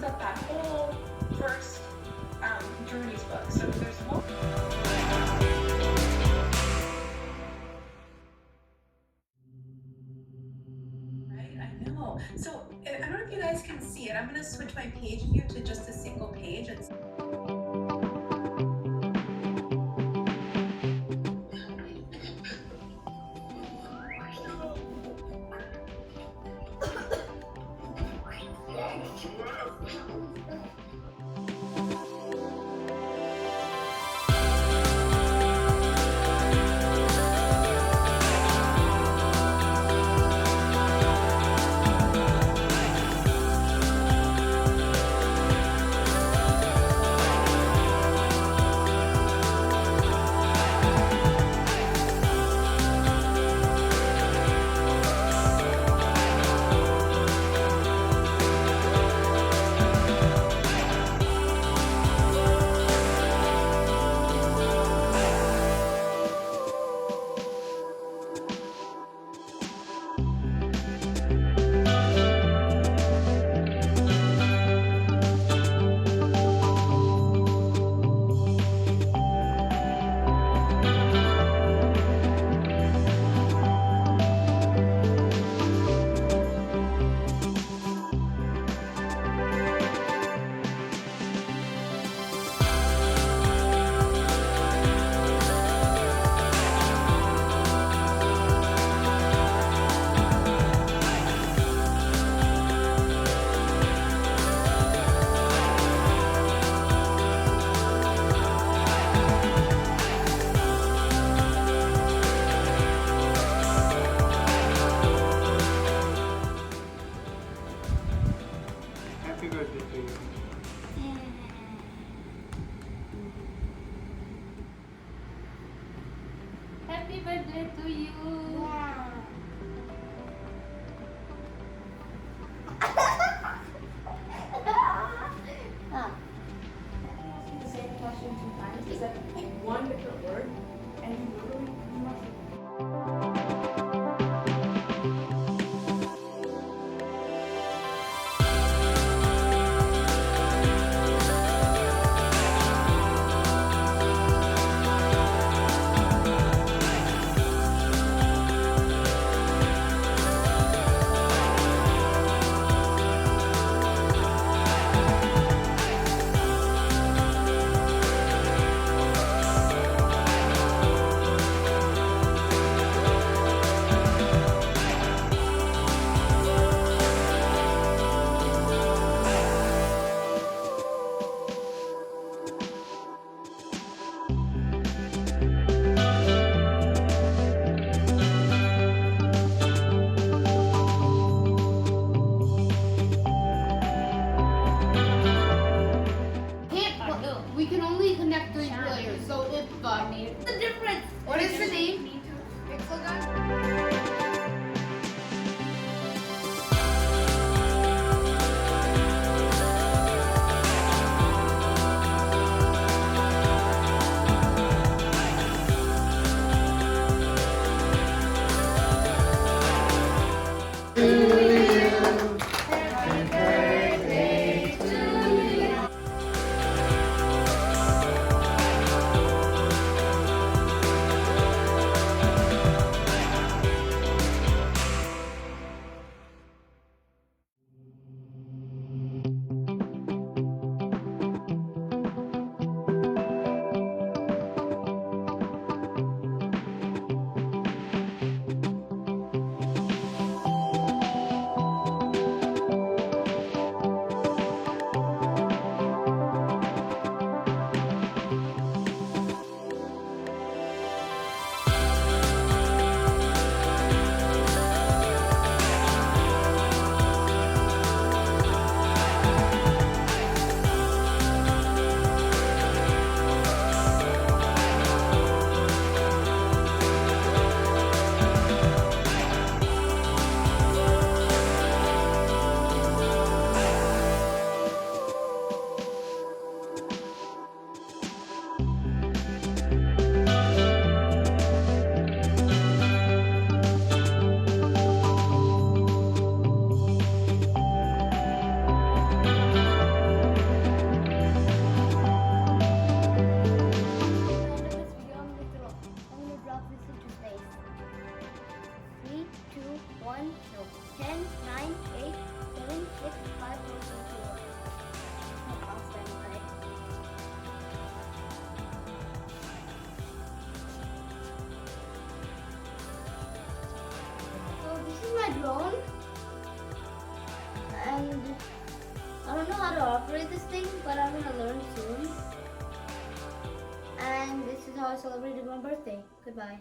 opens up that whole first Journeys book. So there's more. Right, I know. So I don't know if you guys can see it. I'm going to switch my page view to just a single page. And Happy birthday to you. Happy birthday to you. The same question 2 times. Is that one different word? And you literally you must. We can only connect 3 players, so if the difference. What is the name? Pixel gun. how to operate this thing, but I'm gonna learn soon. And this is how I celebrated my birthday. Goodbye.